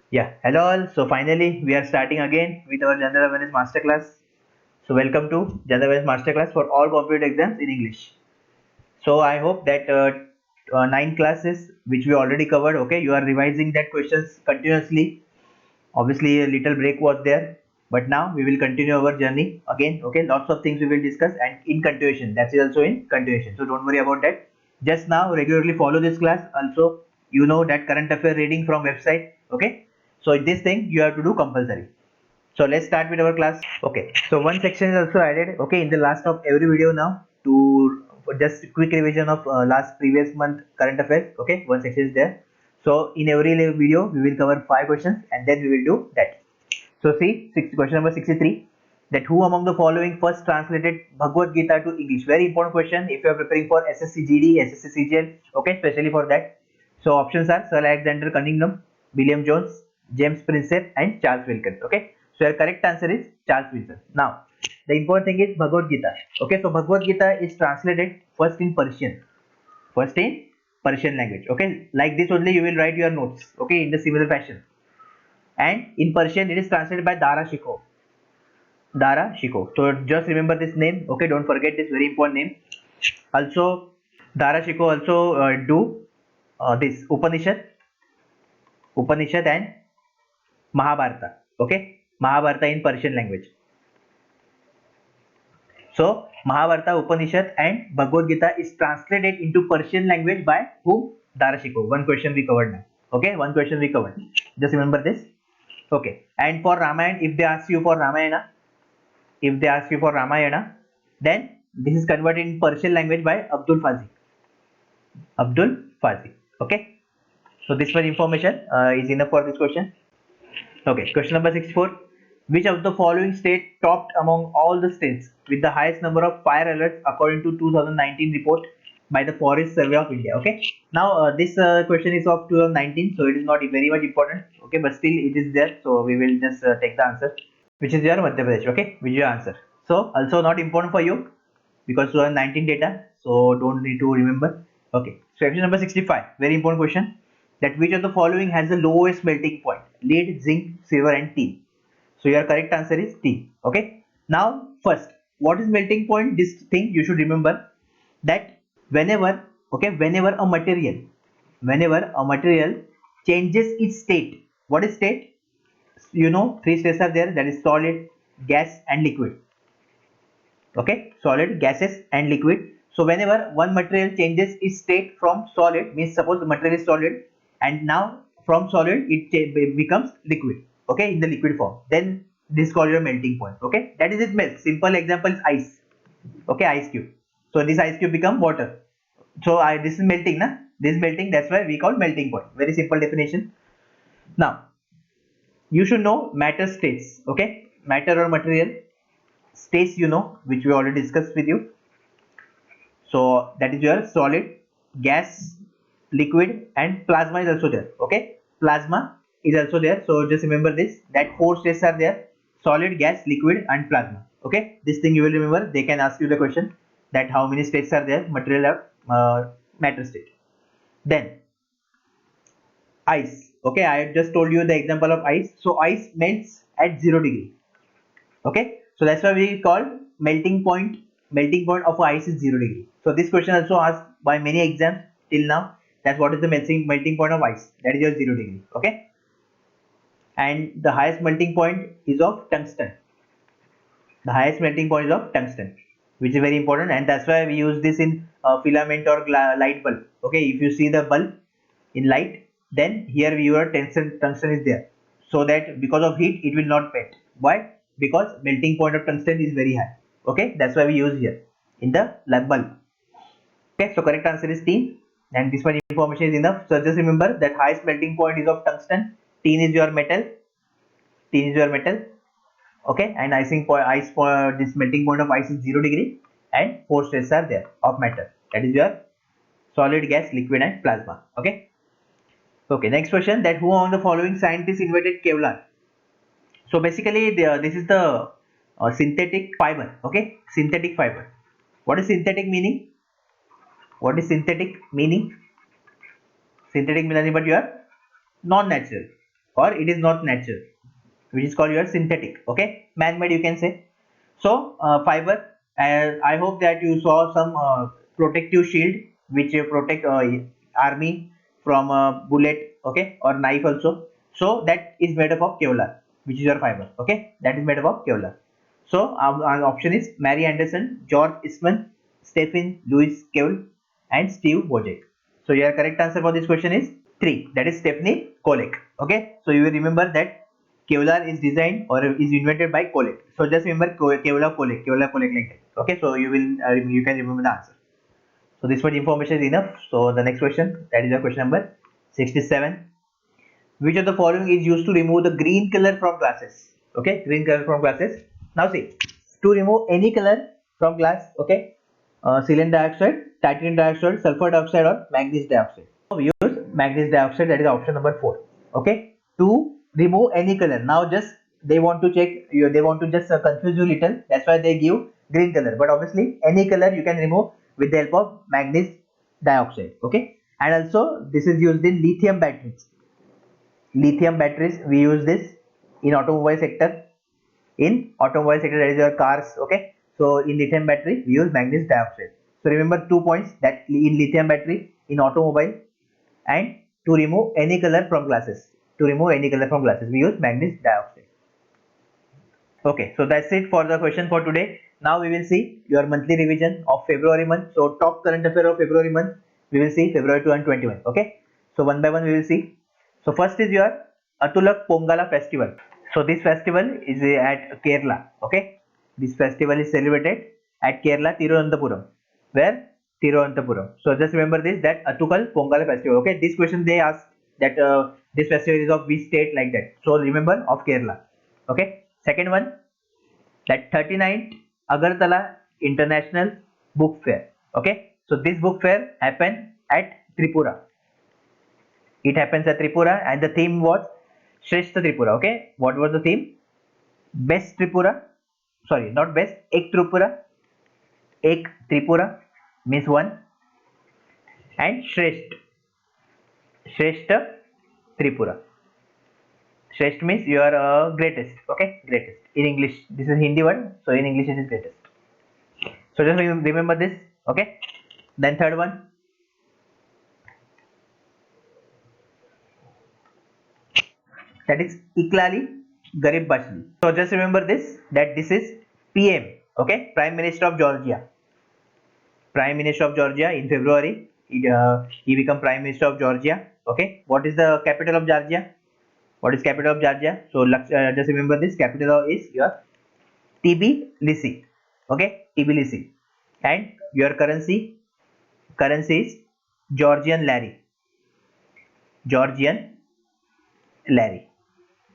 Yeah, hello all. So finally, we are starting again with our General Awareness Masterclass. So welcome to General Awareness Masterclass for all competitive exams in English. So I hope that nine classes which we already covered, okay, you are revising that questions continuously. Obviously, a little break was there, but now we will continue our journey again. Okay, lots of things we will discuss and in continuation. That is also in continuation. So don't worry about that. Just now regularly follow this class. Also, you know that current affair reading from website. Okay, so this thing you have to do compulsory. So let's start with our class. Okay, so one section is also added. Okay, in the last of every video now to for just quick revision of last previous month current affairs. Okay, one section is there. So in every video we will cover five questions and then we will do that. So see, question number 63. That who among the following first translated Bhagavad Gita to English? Very important question if you are preparing for SSC GD, SSC CGL. Okay, especially for that. So options are Sir Alexander Cunningham, William Jones, James Prinsep, and Charles Wilkins. Okay, so your correct answer is Charles Wilkins. Now, the important thing is Bhagavad Gita. Okay, so Bhagavad Gita is translated first in Persian. First in Persian language. Okay, like this only you will write your notes. Okay, in the similar fashion. And in Persian, it is translated by Dara Shikoh. Dara Shikoh. So just remember this name. Okay, don't forget this very important name. Also, Dara Shikoh also do this Upanishad and Mahabharata. Okay, Mahabharata in Persian language. So Mahabharata, Upanishad, and Bhagavad Gita is translated into Persian language by who? Dara Shikoh. One question we covered now. Okay, one question we covered. Just remember this. Okay, and for Ramayana, if they ask you for Ramayana, then this is converted in Persian language by Abdul Fazi. Abdul Fazi. Okay. So this much information is enough for this question. Okay. Question number 64. Which of the following state topped among all the states with the highest number of fire alerts according to 2019 report by the Forest Survey of India? Okay. Now this question is of 2019, so it is not very much important. Okay, but still it is there, so we will just take the answer, which is your Madhya Pradesh. Okay, which is your answer. So also not important for you because 2019 data, so don't need to remember. Okay, so question number 65, very important question. That which of the following has the lowest melting point? Lead, zinc, silver, and tin. So your correct answer is T. Okay. Now first, what is melting point? This thing you should remember that whenever whenever a material changes its state. What is state? You know, three states are there, that is solid, gas, and liquid. Okay, solid, gases, and liquid. So whenever one material changes its state from solid, means suppose the material is solid and now from solid it becomes liquid. Okay, in the liquid form, then this is called your melting point. Okay, that is it melt. Simple example is ice. Okay, ice cube. So this ice cube become water. So this is melting, na? This is melting. That's why we call melting point. Very simple definition. Now you should know matter states. Okay, matter or material states, you know, which we already discussed with you. So that is your solid, gas, liquid, and plasma is also there. Okay, plasma is also there. So just remember this, that four states are there: solid, gas, liquid, and plasma. Okay, this thing you will remember. They can ask you the question that how many states are there, material or matter state. Then ice. Okay, I just told you the example of ice. So ice melts at 0 degree. Okay, so that's why we call melting point of ice is 0 degree. So this question also asked by many exams till now, that what is the melting point of ice? That is your 0 degree. Okay, and the highest melting point is of tungsten. The highest melting point is of tungsten, which is very important, and that's why we use this in filament or light bulb. Okay, if you see the bulb in light, then here your tungsten is there, so that because of heat it will not melt. Why? Because melting point of tungsten is very high. Okay, that's why we use here in the light bulb. Okay, so correct answer is tin, and this much information is enough. So just remember that highest melting point is of tungsten. Tin is your metal. Tin is your metal. Okay, and this melting point of ice is 0 degree, and four states are there of matter. That is your solid, gas, liquid, and plasma. Okay. Okay, next question, that who among the following scientists invented Kevlar? So basically this is the synthetic fiber. Okay, synthetic fiber. What is synthetic meaning? What is synthetic meaning? Synthetic meaning, but you are non-natural. or it is not natural, which is called your synthetic. Okay, man-made you can say. So fiber, and I hope that you saw some protective shield which protect army from bullet, okay, or knife also. So that is made up of Kevlar, which is your fiber. Okay, that is made up of Kevlar. So our option is Mary Anderson, George Eastman, Stephen Lewis Cole, and Steve Wojcik. So your correct answer for this question is 3. That is Stephanie Kolek. Okay, so you will remember that Kevlar is designed or is invented by Kolek. So just remember Kevlar Kolek like that. Okay, so you can remember the answer. So this much information is enough. So the next question, that is the question number 67. Which of the following is used to remove the green color from glasses? Okay, green color from glasses. Now see, to remove any color from glass, okay, selenium dioxide, titanium dioxide, sulfur dioxide, or manganese dioxide. So we use manganese dioxide. That is option number 4. Okay, to remove any color. Now just they want to check you. They want to just confuse you little. That's why they give green color. But obviously any color you can remove with the help of manganese dioxide. Okay, and also this is used in lithium batteries. Lithium batteries we use this in automobile sector. In automobile sector, that is your cars. Okay, so in lithium battery we use manganese dioxide. So remember 2 points, that in lithium battery, in automobile, and to remove any color from glasses, we use manganese dioxide. Okay, so that's it for the question for today. Now we will see your monthly revision of February month. So top current affair of February month, we will see February 2021. Okay, so one by one we will see. So first is your Atulak Pongala festival. So this festival is at Kerala. Okay, this festival is celebrated at Kerala, Tiruvananthapuram. Where? Tiruvananthapuram. So just remember this, that Atukal Pongala festival. Okay, this question they ask that this festival is of which state, like that. So remember of Kerala. Okay, second one, that 39th Agartala International Book Fair. Okay, so this book fair happened at Tripura. It happens at Tripura, and the theme was Shrestha Tripura. Okay, what was the theme? Best Tripura. Sorry, not best. Ek Tripura. Ek Tripura means one, and Shrestha Tripura. Shrestha means you are greatest. Okay, greatest in English. This is Hindi word, so in English it is greatest. So just remember this. Okay. Then third one, that is Iklali Garib Bashli. So just remember this, that this is PM. Okay, Prime Minister of Georgia. Prime Minister of Georgia in February. He become Prime Minister of Georgia. Okay, what is the capital of Georgia? What is capital of Georgia? So just remember this, capital is your Tbilisi. Okay, Tbilisi, and your currency is Georgian lari. Georgian lari.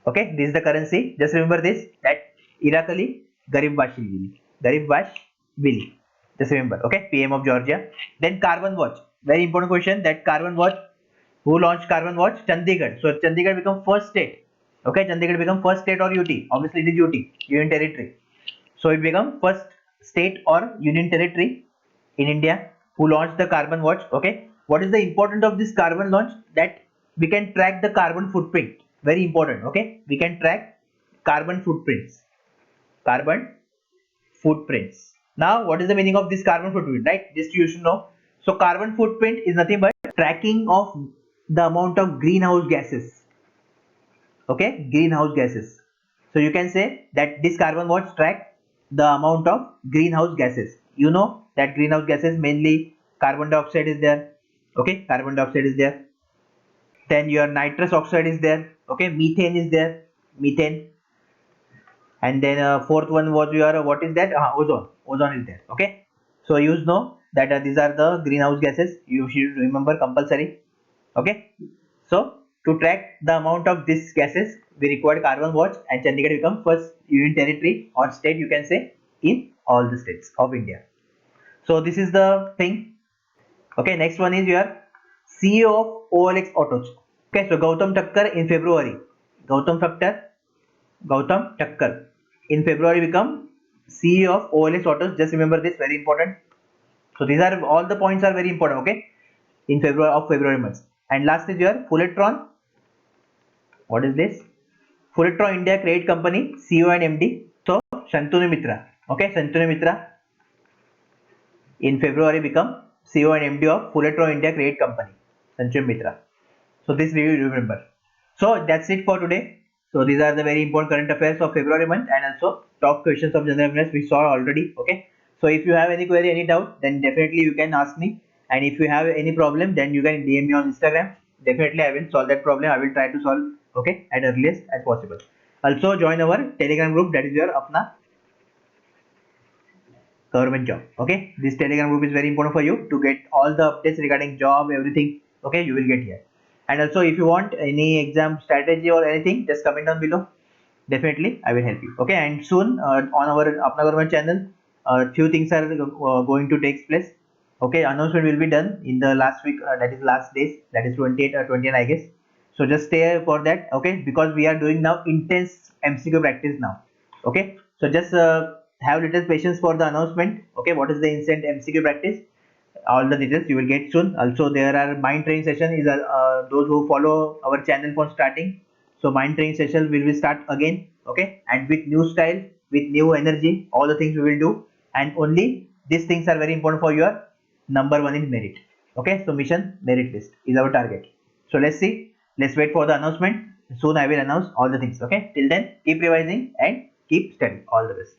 Okay, this is the currency. Just remember this, that Irakali Garibashvili. Garibashvili. Just remember. Okay, PM of Georgia. Then Carbon Watch. Very important question. That Carbon Watch. Who launched Carbon Watch? Chandigarh. So Chandigarh become first state. Okay, Chandigarh become first state or UT. Obviously it is UT, Union Territory. So it become first state or Union Territory in India who launched the Carbon Watch. Okay, what is the importance of this carbon launch? That we can track the carbon footprint. Very important. Okay, we can track carbon footprints. Carbon footprints. Now what is the meaning of this carbon footprint, right? This you should know. So carbon footprint is nothing but tracking of the amount of greenhouse gases. Okay, greenhouse gases. So you can say that this carbon watch track the amount of greenhouse gases. You know that greenhouse gases, mainly carbon dioxide is there. Okay, carbon dioxide is there. Then your nitrous oxide is there. Okay, methane is there. Methane. And then fourth one was your, what is that? Ozone. Ozone is there. Okay, so you know that these are the greenhouse gases. You should remember compulsory. Okay, so to track the amount of these gases, we required carbon watch, and Chandigarh become first union territory or state, you can say, in all the states of India. So this is the thing. Okay, next one is your CEO of OLX Autos. Okay, so Gautam Thakkar in February. Gautam Thakkar in February become CEO of OLX Autos. Just remember this, very important. So these are all the points are very important. Okay, in February month. And last is your Fullerton What is this? Fulletron India Credit Company CEO and MD. So Shantanu Mitra. Okay, Shantanu Mitra in February become CEO and MD of Fulletron India Credit Company. Shantanu Mitra. So this we will remember. So that's it for today. So these are the very important current affairs of February month and also top questions of general awareness we saw already. Okay. So if you have any query, any doubt, then definitely you can ask me. And if you have any problem, then you can DM me on Instagram. Definitely I will solve that problem. I will try to solve, okay, at earliest as possible. Also join our Telegram group, that is your Apna government job. Okay, this Telegram group is very important for you to get all the updates regarding job, everything. Okay, you will get here. And also if you want any exam strategy or anything, just comment down below. Definitely I will help you. Okay, and soon on our Apna government channel, few things are going to take place. Okay, announcement will be done in the last week, that is last days, that is 28 or 20, I guess. So just stay for that. Okay, because we are doing now intense MCQ practice now. Okay, so just have little patience for the announcement. Okay, what is the instant MCQ practice, all the details you will get soon. Also there are mind training session is those who follow our channel for starting. So mind training session will be start again. Okay, and with new style, with new energy, all the things we will do. And only these things are very important for your number one in merit. Okay, so mission merit list is our target. So let's see, let's wait for the announcement. Soon I will announce all the things. Okay, till then keep revising and keep studying. All the best.